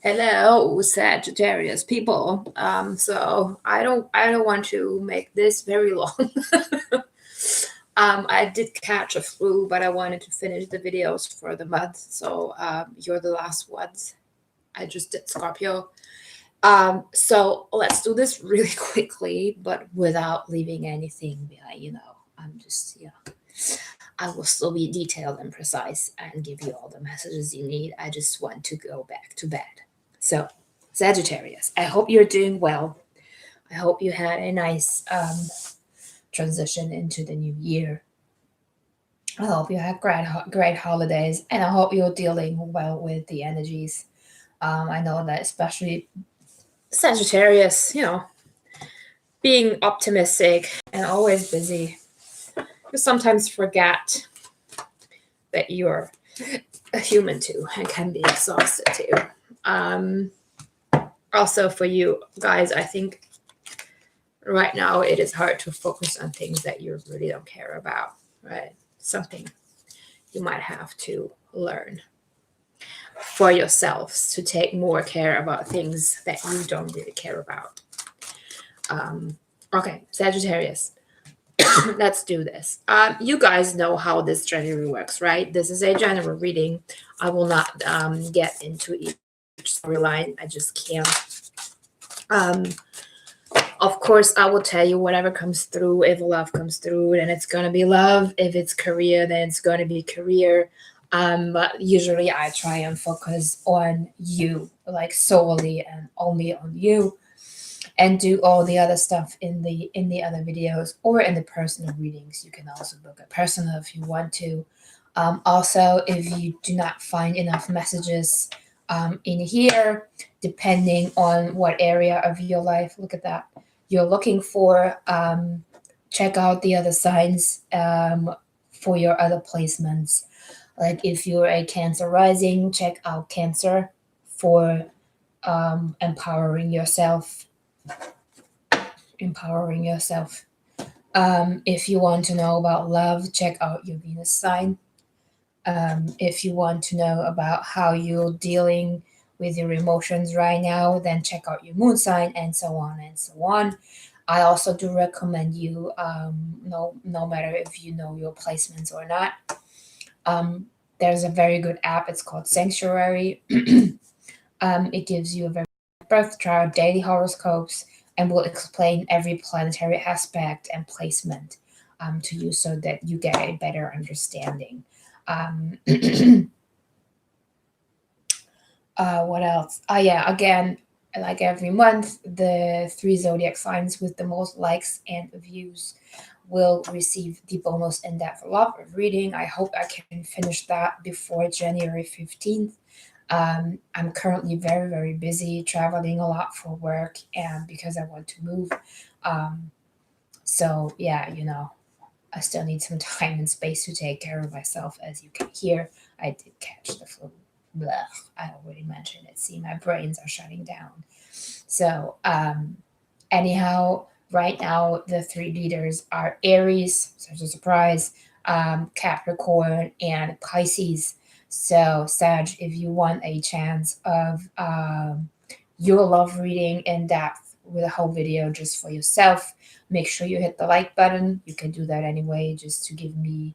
Hello, Sagittarius people. So I don't want to make this very long. I did catch a flu, but I wanted to finish the videos for the month. So you're the last ones. I just did Scorpio. So let's do this really quickly, but without leaving anything behind. I'm just I will still be detailed and precise and give you all the messages you need. I just want to go back to bed. So, Sagittarius, I hope you're doing well. I hope you had a nice transition into the new year. I hope you had great holidays, and I hope you're dealing well with the energies. I know that especially Sagittarius, being optimistic and always busy, you sometimes forget that you're a human too and can be exhausted too. Also, for you guys, I think right now it is hard to focus on things that you really don't care about, right? Something you might have to learn for yourselves to take more care about things that you don't really care about. Okay, Sagittarius, let's do this. You guys know how this January works, right? This is a general reading. I will not get into each storyline. I just can't. Of course, I will tell you whatever comes through. If love comes through, then it's gonna be love. If it's career, then it's gonna be career. But usually I try and focus on you, like solely and only on you, and do all the other stuff in the other videos or in the personal readings. You can also book a personal if you want to. Also, if you do not find enough messages in here, depending on what area of your life, look at that, you're looking for, check out the other signs for your other placements. Like if you're a Cancer rising, check out Cancer for empowering yourself. If you want to know about love, check out your Venus sign. If you want to know about how you're dealing with your emotions right now, then check out your moon sign, and so on and so on. I also do recommend you, no matter if you know your placements or not, there's a very good app. It's called Sanctuary. It gives you a very birth chart, daily horoscopes, and will explain every planetary aspect and placement to you so that you get a better understanding. What else? Yeah, again, like every month, the 3 zodiac signs with the most likes and views will receive the bonus in-depth love reading. I hope I can finish that before January 15th. I'm currently very, very busy traveling a lot for work and because I want to move. So yeah, I still need some time and space to take care of myself. As you can hear, I did catch the flu. Blah, I already mentioned it. See, my brains are shutting down. So, anyhow, right now the 3 leaders are Aries, such a surprise, Capricorn, and Pisces. So, Sag, if you want a chance of your love reading in depth with a whole video just for yourself, make sure you hit the like button. You can do that anyway, just to give me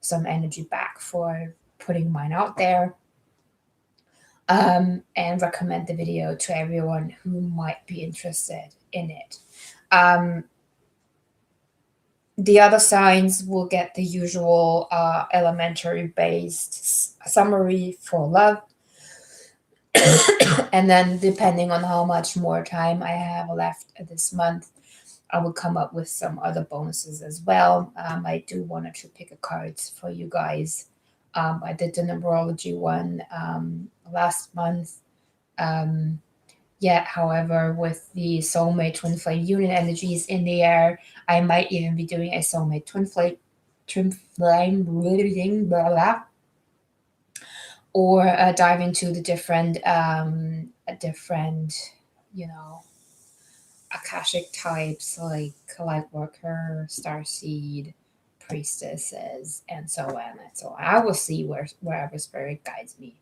some energy back for putting mine out there. And recommend the video to everyone who might be interested in it. The other signs will get the usual elementary based summary for love. And then depending on how much more time I have left this month, I will come up with some other bonuses as well. I do want to pick a cards for you guys. I did the numerology one last month. Yet, however, with the soulmate twin flame union energies in the air, I might even be doing a soulmate twin flame reading, blah, blah, or dive into the different, Akashic types like light worker, starseed, priestesses, and so on and so on. I will see wherever spirit guides me.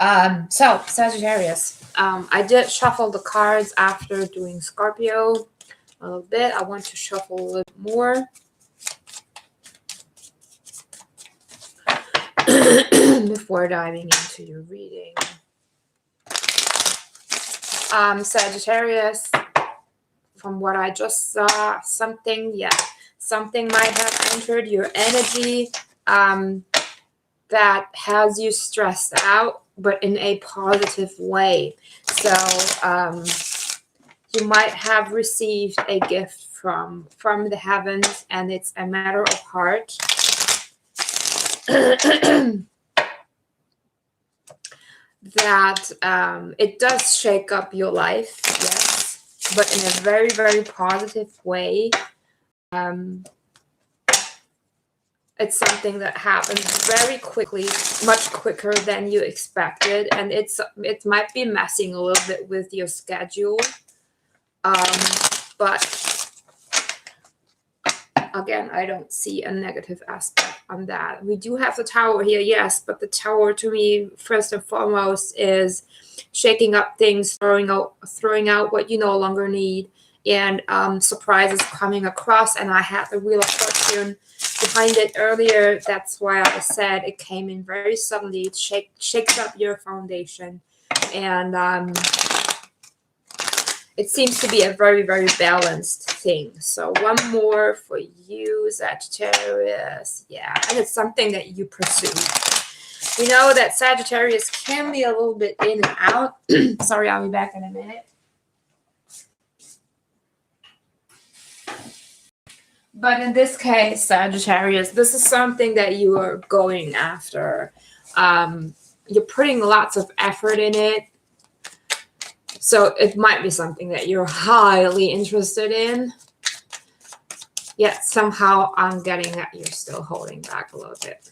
So Sagittarius, I did shuffle the cards after doing Scorpio a little bit. I want to shuffle a little more. Before diving into your reading. Sagittarius, from what I just saw, something might have entered your energy that has you stressed out, but in a positive way. So you might have received a gift from the heavens, and it's a matter of heart. That it does shake up your life, yes, but in a very, very positive way. It's something that happens very quickly, much quicker than you expected, and it might be messing a little bit with your schedule. But again, I don't see a negative aspect on that. We do have the Tower here, yes, but the Tower to me, first and foremost, is shaking up things, throwing out what you no longer need, and surprises coming across. And I had the Wheel of Fortune behind it earlier. That's why I said it came in very suddenly. It shakes up your foundation, and it seems to be a very, very balanced thing. So one more for you, Sagittarius. Yeah, and it's something that you pursue. We know that Sagittarius can be a little bit in and out. Sorry, I'll be back in a minute. But in this case, Sagittarius, this is something that you are going after. You're putting lots of effort in it. So it might be something that you're highly interested in. Yet somehow I'm getting that you're still holding back a little bit.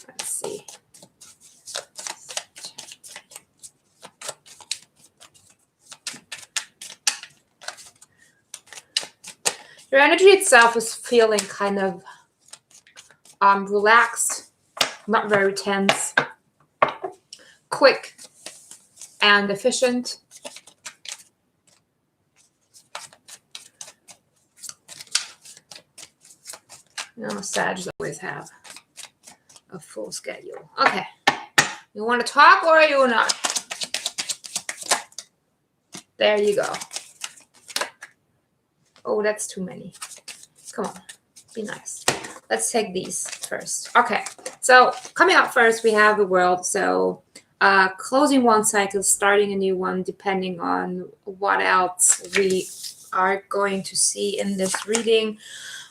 Let's see. Your energy itself is feeling kind of relaxed, not very tense, quick and efficient. You know, Sagittarius always have a full schedule. Okay. You want to talk or you not? There you go. Oh, that's too many. Come on. Be nice. Let's take these first. Okay. So coming up first, we have the World. So closing one cycle, starting a new one, depending on what else we are going to see in this reading.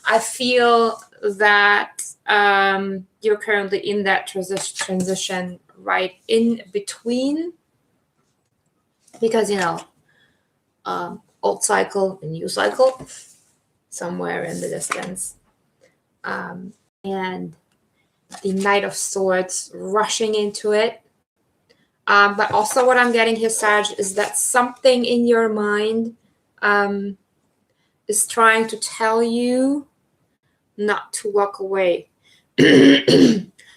I feel that you're currently in that transition right in between, because, you know, old cycle and new cycle, somewhere in the distance. And the Knight of Swords rushing into it. But also what I'm getting here, Sag, is that something in your mind is trying to tell you not to walk away.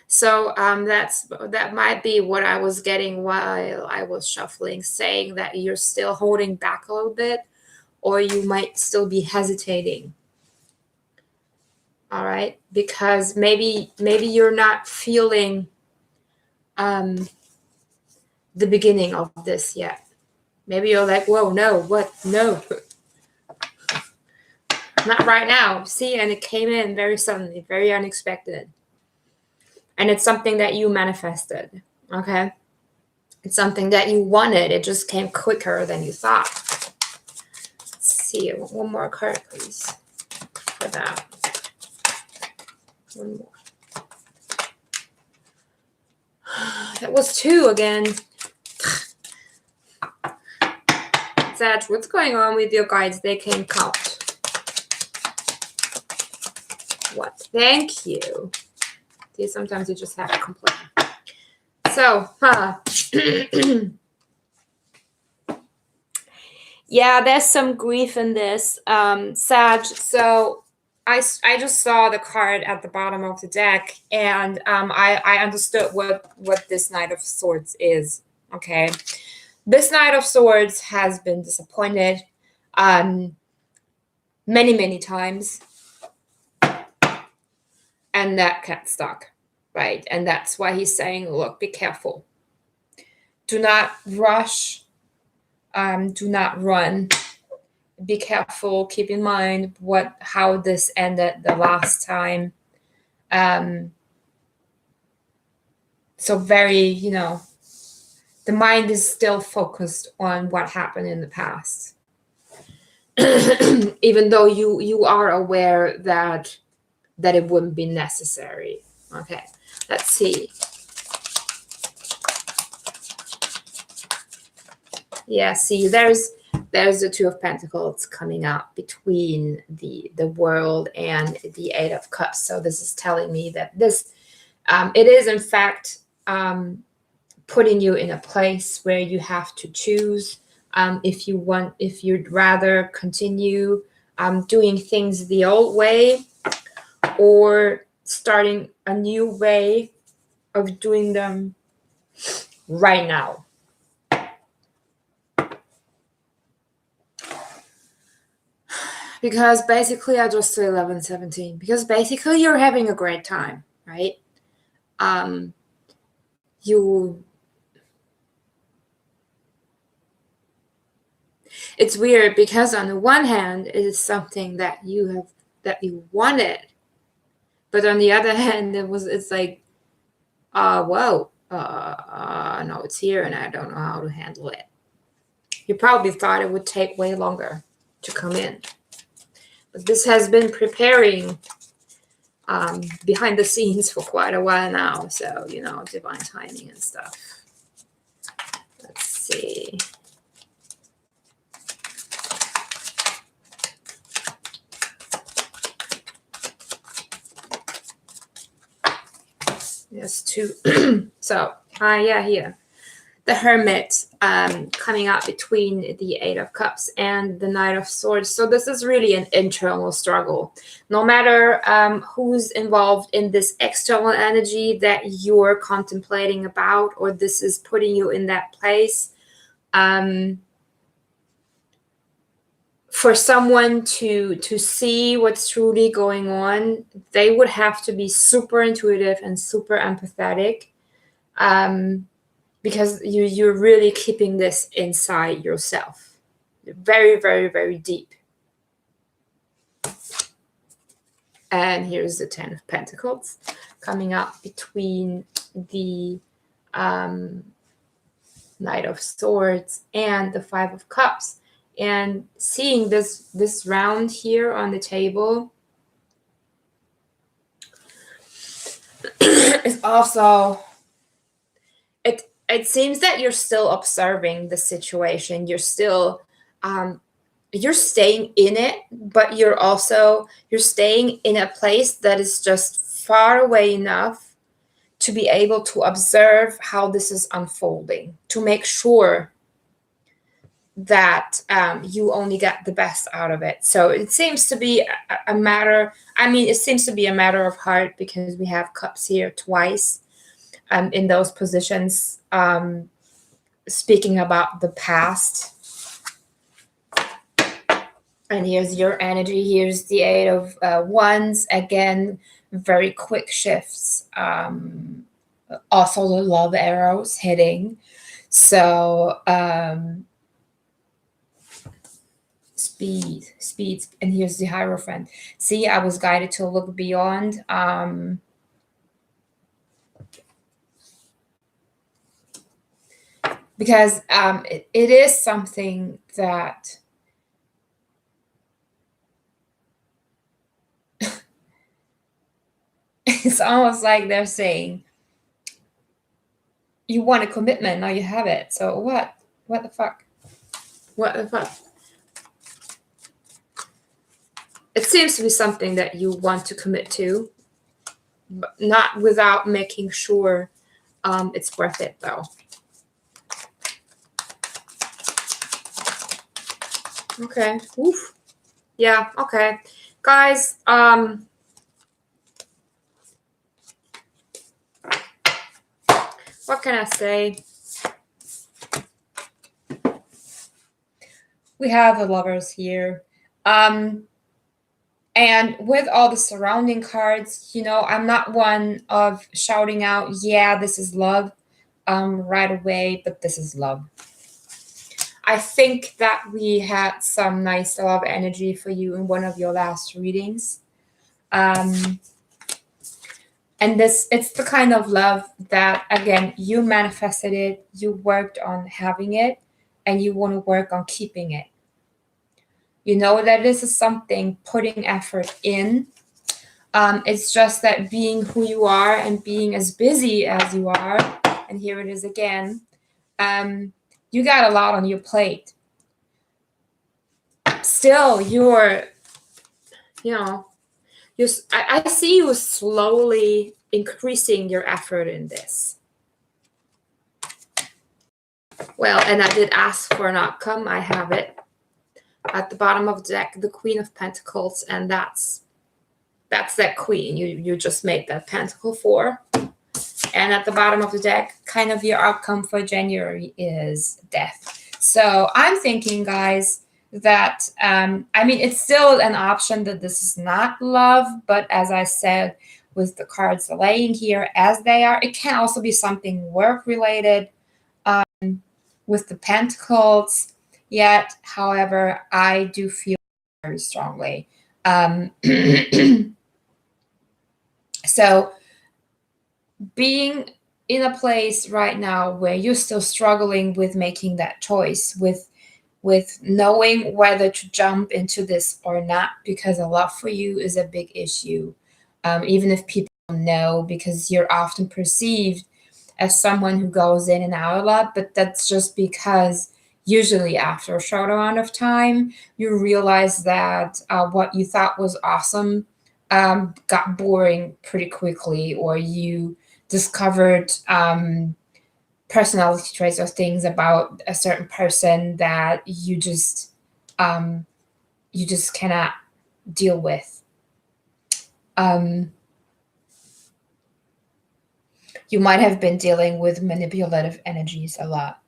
So that might be what I was getting while I was shuffling, saying that you're still holding back a little bit, or you might still be hesitating. All right, because maybe you're not feeling the beginning of this yet. Maybe you're like, whoa, no, what? No. Not right now. See, and it came in very suddenly, very unexpected. And it's something that you manifested, okay? It's something that you wanted. It just came quicker than you thought. Let's see, one more card, please, for that. One more. That was 2 again. Sag, what's going on with your guides? They can count. What? Thank you. See, sometimes you just have to complain. So, yeah, there's some grief in this, Sag. So I just saw the card at the bottom of the deck, and I understood what this Knight of Swords is. Okay, this Knight of Swords has been disappointed many times, and that got stuck, right? And that's why he's saying, look, be careful. Do not rush. Do not run. Be careful. Keep in mind how this ended the last time. So very, the mind is still focused on what happened in the past. Even though you are aware that it wouldn't be necessary. Okay, let's see. Yeah, see, there's the Two of Pentacles coming up between the World and the Eight of Cups. So this is telling me that this, it is in fact putting you in a place where you have to choose if you'd rather continue doing things the old way, or starting a new way of doing them right now. Because basically, I just saw 11, 17. Because basically, you're having a great time, right? It's weird because on the one hand, it is something that you wanted, but on the other hand, it's like, whoa, no, it's here, and I don't know how to handle it. You probably thought it would take way longer to come in. But this has been preparing behind the scenes for quite a while now. So, divine timing and stuff. Let's see. Yes, two. So, yeah, here. The Hermit coming up between the Eight of Cups and the Knight of Swords. So this is really an internal struggle. No matter who's involved in this external energy that you're contemplating about, or this is putting you in that place, for someone to see what's truly going on, they would have to be super intuitive and super empathetic. Because you're really keeping this inside yourself. Very, very, very deep. And here's the Ten of Pentacles coming up between the Knight of Swords and the Five of Cups. And seeing this round here on the table is also... It seems that you're still observing the situation. You're still, you're staying in it, but you're staying in a place that is just far away enough to be able to observe how this is unfolding, to make sure that you only get the best out of it. So it seems to be a matter, it seems to be a matter of heart, because we have cups here twice. In those positions, speaking about the past. And here's your energy. Here's the Eight of Wands. Again, very quick shifts. Also the love arrows hitting. So speed. And here's the Hierophant. See, I was guided to look beyond. Because it is something that it's almost like they're saying, you want a commitment, now you have it. So what? What the fuck? What the fuck? It seems to be something that you want to commit to, but not without making sure it's worth it, though. Okay. Oof. Yeah, okay. Guys, what can I say? We have the Lovers here. And with all the surrounding cards, you know, I'm not one of shouting out, yeah, this is love, right away, but this is love. I think that we had some nice love energy for you in one of your last readings. And it's the kind of love that, again, you manifested it, you worked on having it, and you want to work on keeping it. You know that this is something putting effort in. It's just that being who you are and being as busy as you are, and here it is again, you got a lot on your plate. Still, you're, you know, I see you slowly increasing your effort in this. Well, and I did ask for an outcome. I have it. At the bottom of the deck, the Queen of Pentacles, and that's that queen. You just made that Pentacle 4. And at the bottom of the deck, kind of your outcome for January is death. So I'm thinking, guys, that, I mean, it's still an option that this is not love, but as I said, with the cards laying here as they are, it can also be something work-related with the Pentacles. Yet, however, I do feel very strongly. So being in a place right now where you're still struggling with making that choice, with knowing whether to jump into this or not, because a love for you is a big issue, even if people don't know, because you're often perceived as someone who goes in and out a lot, but that's just because usually after a short amount of time, you realize that what you thought was awesome got boring pretty quickly, or you discovered personality traits or things about a certain person that you just cannot deal with. You might have been dealing with manipulative energies a lot.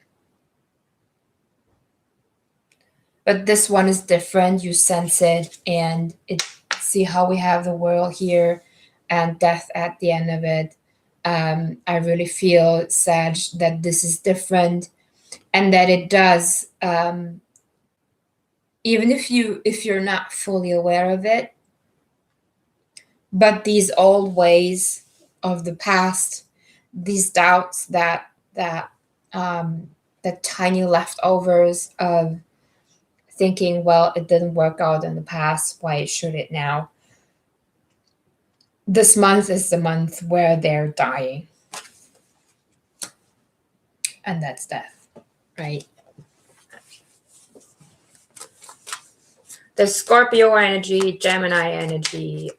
But this one is different. You sense it, and see how we have the world here and death at the end of it. I really feel, Sag, that this is different, and that it does, even if you're not fully aware of it, but these old ways of the past, these doubts, that the tiny leftovers of thinking, well, it didn't work out in the past, why should it now? This month is the month where they're dying. And that's death, right? The Scorpio energy, Gemini energy,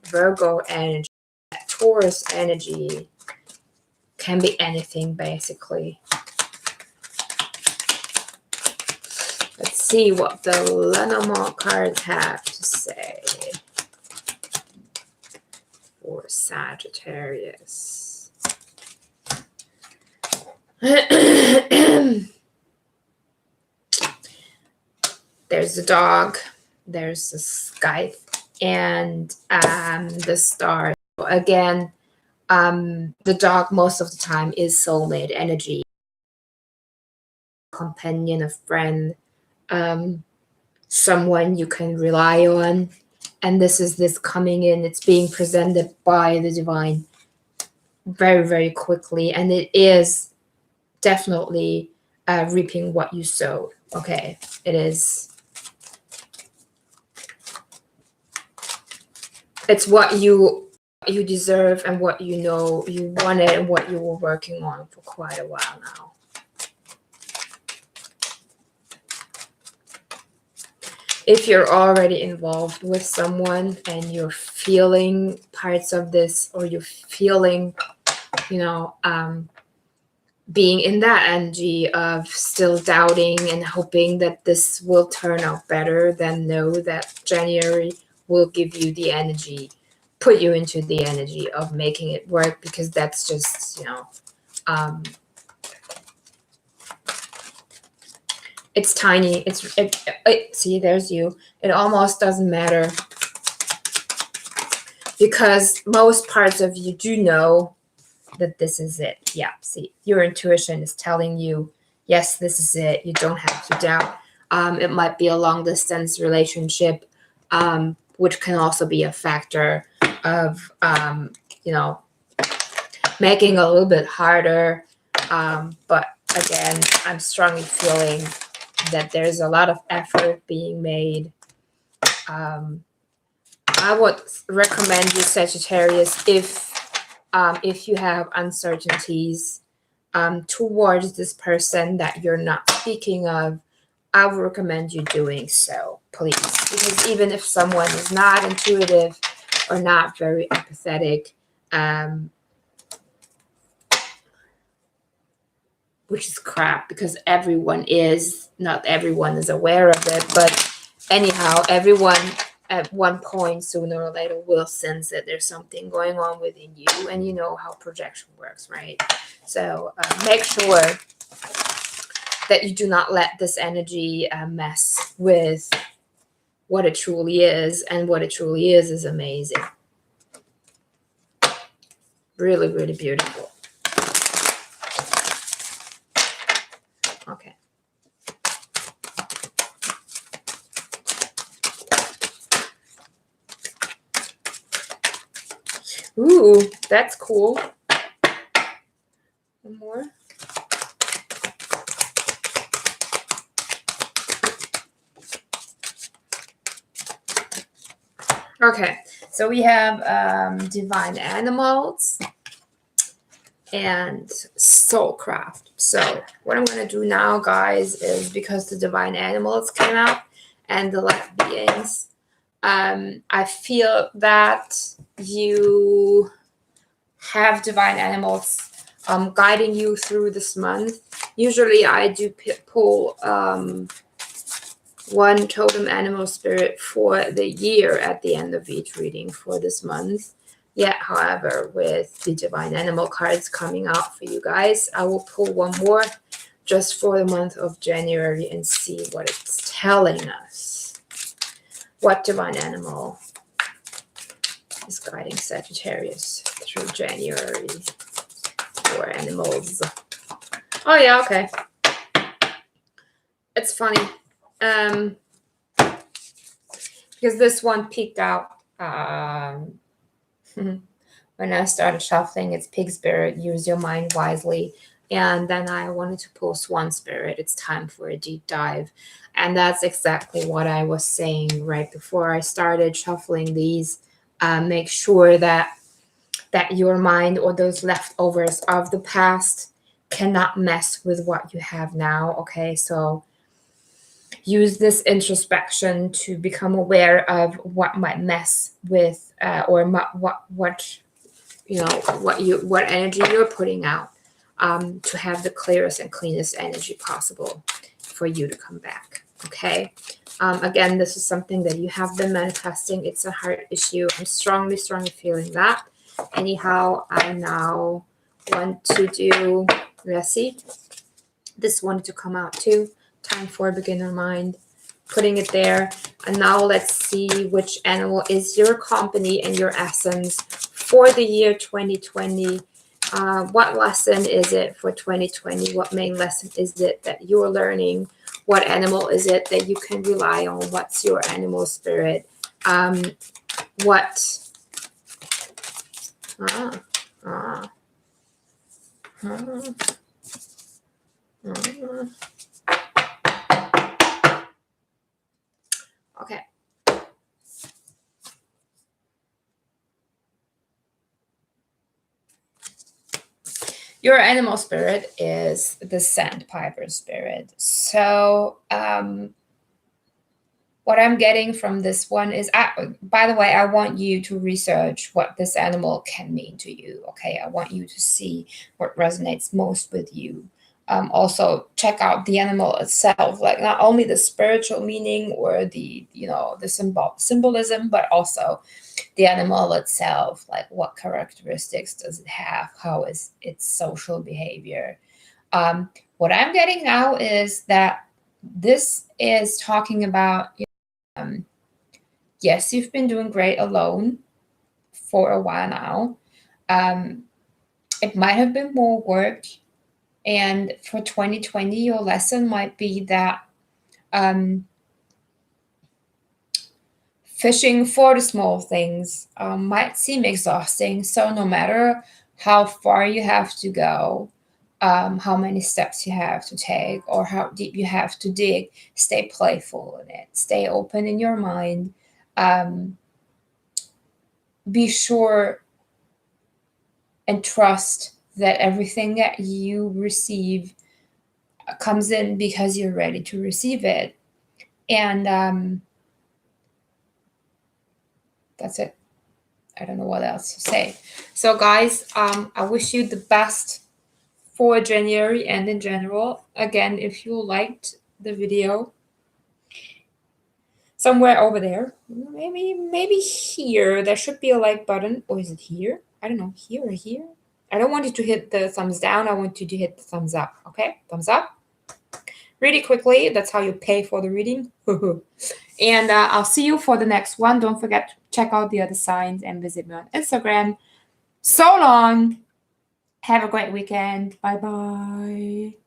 Virgo energy, Taurus energy, can be anything basically. Let's see what the Lenormand cards have to say for Sagittarius. There's the dog, there's the sky, and the star. Again, the dog most of the time is soulmate energy, companion, a friend, someone you can rely on. And this coming in, it's being presented by the divine very, very quickly, and it is definitely reaping what you sowed. Okay, it is. It's what you deserve and what you know you wanted and what you were working on for quite a while now. If you're already involved with someone and you're feeling parts of this, or you're feeling, being in that energy of still doubting and hoping that this will turn out better, then know that January will give you the energy, put you into the energy of making it work, because that's just, you know, it's tiny. See, there's you. It almost doesn't matter, because most parts of you do know that this is it. Yeah, see, your intuition is telling you, yes, this is it. You don't have to doubt. It might be a long distance relationship, which can also be a factor of, you know, making a little bit harder. But again, I'm strongly feeling that there's a lot of effort being made. I would recommend you, Sagittarius, if you have uncertainties towards this person that you're not speaking of, I would recommend you doing so, please. Because even if someone is not intuitive or not very empathetic, which is crap, because everyone is, not everyone is aware of it, but anyhow, everyone at one point, sooner or later, will sense that there's something going on within you, and you know how projection works, right? So make sure that you do not let this energy mess with what it truly is, and what it truly is amazing. Really, really beautiful. Okay. Ooh, that's cool. One more. Okay, so we have divine animals and soulcraft. So what I'm going to do now, guys, is because the divine animals came out and the light beings, I feel that you have divine animals guiding you through this month. Usually I do pull one totem animal spirit for the year at the end of each reading for this month. Yet, however, with the divine animal cards coming out for you guys, I will pull one more just for the month of January and see what it's telling us. What divine animal is guiding Sagittarius through January for animals? Oh yeah, okay. It's funny. Because this one peeked out when I started shuffling. It's Pig Spirit, use your mind wisely. And then I wanted to pull Swan Spirit, it's time for a deep dive. And that's exactly what I was saying right before I started shuffling these. Make sure that your mind or those leftovers of the past cannot mess with what you have now. Okay, so use this introspection to become aware of what might mess with what energy you're putting out, to have the clearest and cleanest energy possible for you to come back. Okay. Again, this is something that you have been manifesting. It's a heart issue. I'm strongly feeling that. Anyhow, I now want to do, let's see, this wanted to come out too. Time for beginner mind, putting it there. And now let's see which animal is your company and your essence for the year 2020. What lesson is it for 2020? What main lesson is it that you're learning? What animal is it that you can rely on? What's your animal spirit? Okay. Your animal spirit is the sandpiper spirit. So what I'm getting from this one is, by the way, I want you to research what this animal can mean to you. Okay, I want you to see what resonates most with you. Also check out the animal itself, like not only the spiritual meaning or the, the symbolism, but also the animal itself, like what characteristics does it have, how is its social behavior. What I'm getting now is that this is talking about, yes, you've been doing great alone for a while now. It might have been more work. And for 2020, your lesson might be that fishing for the small things might seem exhausting. So no matter how far you have to go, how many steps you have to take, or how deep you have to dig, stay playful in it. Stay open in your mind. Be sure and trust that everything that you receive comes in because you're ready to receive it. And that's it. I don't know what else to say. So guys, I wish you the best for January and in general. Again, if you liked the video, somewhere over there, maybe here, there should be a like button. Or is it here? I don't know, here or here? I don't want you to hit the thumbs down. I want you to hit the thumbs up, okay? Thumbs up. Read it quickly. That's how you pay for the reading. And I'll see you for the next one. Don't forget to check out the other signs and visit me on Instagram. So long. Have a great weekend. Bye-bye.